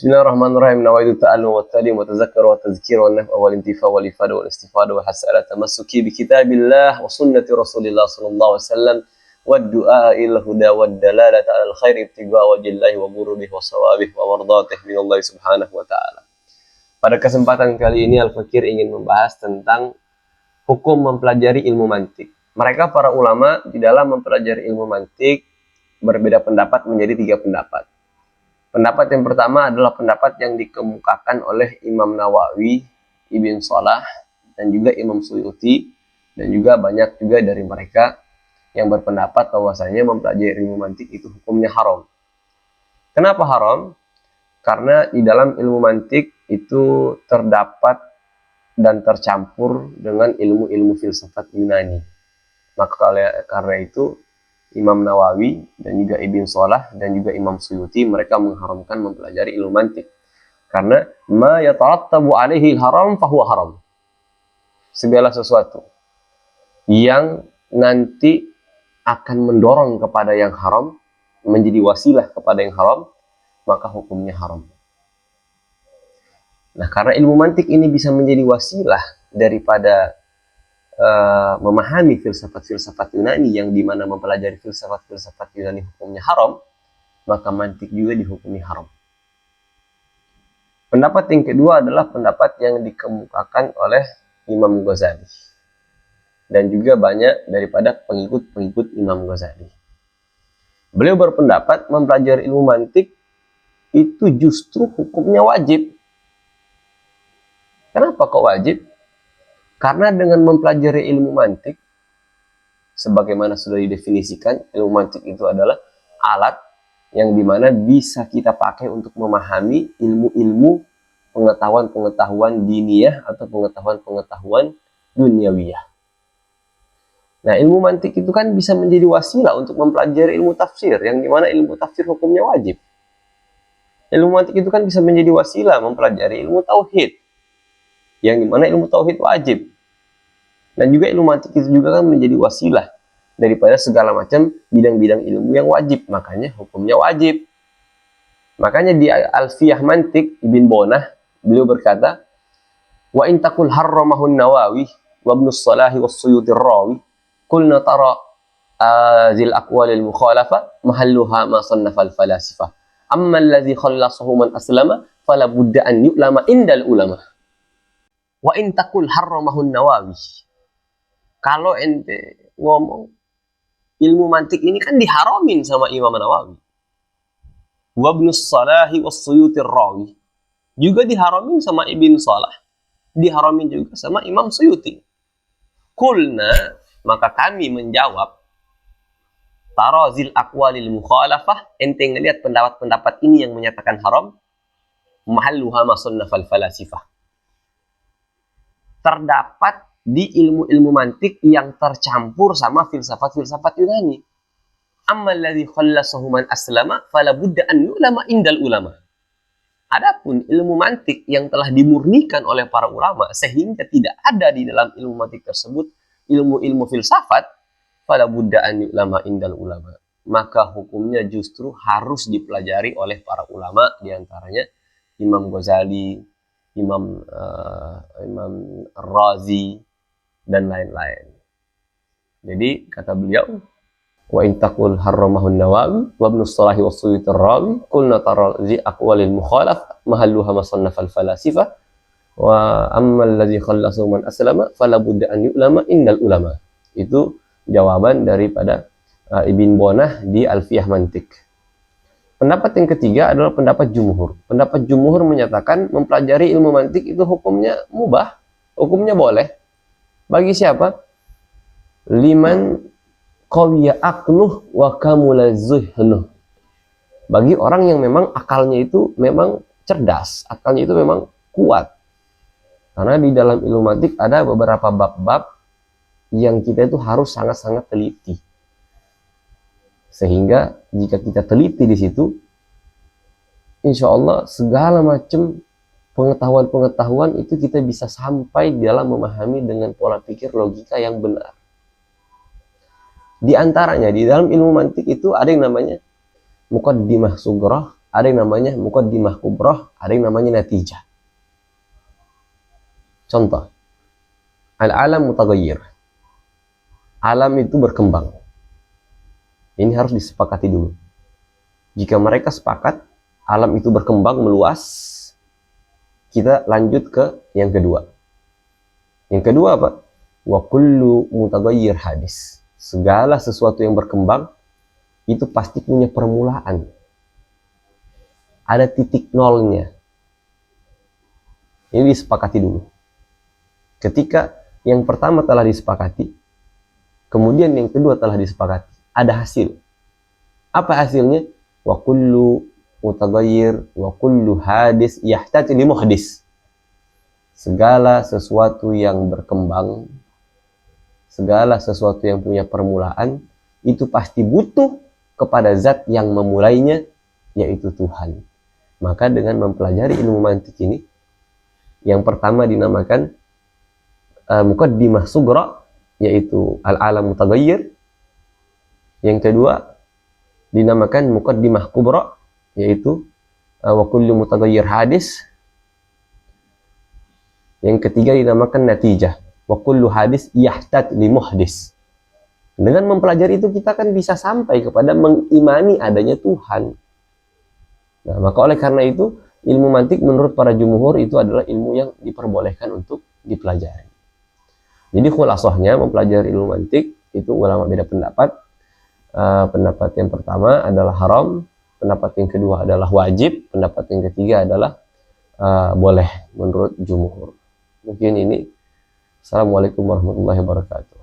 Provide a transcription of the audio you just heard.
Bismillahirrahmanirrahim. Nawaitu ta'allum wa ta'lim wa tazakkar wa tazkir wa naf'a wal intifa wal ifada wal istifada wa hasa ala tamassuki bi kitabillah wa sunnati Rasulillah sallallahu alaihi wasallam wa du'a ila huda wa dalalata ala al-khair ibtigha wajillahi wa murubih wa sawabih wa mardatih min Allah subhanahu wa ta'ala. Pada kesempatan kali ini Al-Fakir ingin membahas tentang hukum mempelajari ilmu mantik. Mereka para ulama di dalam mempelajari ilmu mantik berbeda pendapat menjadi 3 pendapat. Pendapat yang pertama adalah pendapat yang dikemukakan oleh Imam Nawawi, Ibn Salah, dan juga Imam Suyuti, dan juga banyak juga dari mereka yang berpendapat bahwasanya mempelajari ilmu mantik itu hukumnya haram. Kenapa haram? Karena di dalam ilmu mantik itu terdapat dan tercampur dengan ilmu-ilmu filsafat Yunani. Maka karena itu Imam Nawawi dan juga Ibn Salah dan juga Imam Suyuti mereka mengharamkan mempelajari ilmu mantik karena ma yatarattabu alaihi haram fahuwa haram. Segala sesuatu yang nanti akan mendorong kepada yang haram, menjadi wasilah kepada yang haram, maka hukumnya haram. Nah, karena ilmu mantik ini bisa menjadi wasilah daripada memahami filsafat-filsafat Yunani yang dimana mempelajari filsafat-filsafat Yunani hukumnya haram, maka mantik juga dihukumi haram. Pendapat yang kedua adalah pendapat yang dikemukakan oleh Imam Ghazali dan juga banyak daripada pengikut-pengikut Imam Ghazali. Beliau berpendapat mempelajari ilmu mantik itu justru hukumnya wajib. Kenapa kok wajib? Karena dengan mempelajari ilmu mantik, sebagaimana sudah didefinisikan, ilmu mantik itu adalah alat yang dimana bisa kita pakai untuk memahami ilmu-ilmu pengetahuan-pengetahuan diniyah atau pengetahuan-pengetahuan duniawiyah. Nah, ilmu mantik itu kan bisa menjadi wasilah untuk mempelajari ilmu tafsir, yang dimana ilmu tafsir hukumnya wajib. Ilmu mantik itu kan bisa menjadi wasilah mempelajari ilmu tauhid, yang dimana ilmu tauhid wajib. Dan juga ilmu mantik itu juga kan menjadi wasilah daripada segala macam bidang-bidang ilmu yang wajib. Makanya hukumnya wajib. Makanya di Alfiyah Mantik Ibn Bonah, beliau berkata, wa in takul harramahun Nawawi wa ibn Salahi wa Suyuti rawi kulna tara zil aqwalil mukhalafa mahalluha ma sannafal falasifah amma alladhi khallasahu man aslama fala budda an yu'lama indal ulama. Wa in takul harramahun Nawawi, kalau ente ngomong ilmu mantik ini kan diharamin sama Imam Nawawi. Wa ibn Salahi was Suyuti rawi, juga diharamin sama Ibn Salah, diharamin juga sama Imam Suyuti. Kulna, maka kami menjawab, tarazil aqwalil mukhalafah, ente ngelihat pendapat-pendapat ini yang menyatakan haram, mahalluha ma sunnafal falasifah, terdapat di ilmu-ilmu mantik yang tercampur sama filsafat-filsafat Yunani. Ammal ladzi khallasahu man aslama fala budda an yu'lama indal ulama. Adapun ilmu mantik yang telah dimurnikan oleh para ulama sehingga tidak ada di dalam ilmu mantik tersebut ilmu-ilmu filsafat, fala budda an yu'lama indal ulama. Maka hukumnya justru harus dipelajari oleh para ulama, di antaranya Imam Ghazali, Imam Razi, dan lain-lain. Jadi kata beliau, wa in taqul harramahun Nawawi wa ibn Salahi wa Suyuti rawi kulna tarazi aqwalil mukhalaf mahalluha masannafal falasifah wa amma alladhi khallasu man aslama fala budda an yu'lama indal ulama. Itu jawaban daripada Ibn Bonah di Alfiyah Mantik. Pendapat yang ketiga adalah pendapat jumhur. Pendapat jumhur menyatakan mempelajari ilmu mantik itu hukumnya mubah, hukumnya boleh. Bagi siapa? Liman qawiya aqluh wa kamula zuhnuh. Bagi orang yang memang akalnya itu memang cerdas, akalnya itu memang kuat. Karena di dalam ilmu mantik ada beberapa bab-bab yang kita itu harus sangat-sangat teliti. Sehingga jika kita teliti di situ, insya Allah segala macam pengetahuan-pengetahuan itu kita bisa sampai dalam memahami dengan pola pikir logika yang benar. Di antaranya di dalam ilmu mantik itu ada yang namanya muqaddimah sughra, ada yang namanya muqaddimah kubrah, ada yang namanya natijah. Contoh, al-alam mutaghayyir. Alam itu berkembang. Ini harus disepakati dulu. Jika mereka sepakat, alam itu berkembang, meluas, kita lanjut ke yang kedua. Yang kedua apa? Wa kullu mutaghayyir hadis. Segala sesuatu yang berkembang, itu pasti punya permulaan. Ada titik nolnya. Ini disepakati dulu. Ketika yang pertama telah disepakati, kemudian yang kedua telah disepakati, ada hasil. Apa hasilnya? Wa kullu mutaghayyir wa kullu hadis yahtaju li muhdis. Segala sesuatu yang berkembang, segala sesuatu yang punya permulaan, itu pasti butuh kepada zat yang memulainya, yaitu Tuhan. Maka dengan mempelajari ilmu mantik ini, yang pertama dinamakan muqaddimah sughra, yaitu al-alam mutaghayyir. Yang kedua dinamakan muqaddimah kubra, yaitu wa kullu mutaghayyir hadis. Yang ketiga dinamakan natijah, wa kullu hadis yahtaj li muhdis. Dengan mempelajari itu kita kan bisa sampai kepada mengimani adanya Tuhan. Nah, maka oleh karena itu ilmu mantik menurut para jumhur itu adalah ilmu yang diperbolehkan untuk dipelajari. Jadi khulasahnya mempelajari ilmu mantik itu ulama beda pendapat. Pendapat yang pertama adalah haram, pendapat yang kedua adalah wajib, pendapat yang ketiga adalah boleh menurut jumhur. Mungkin ini. Assalamualaikum warahmatullahi wabarakatuh.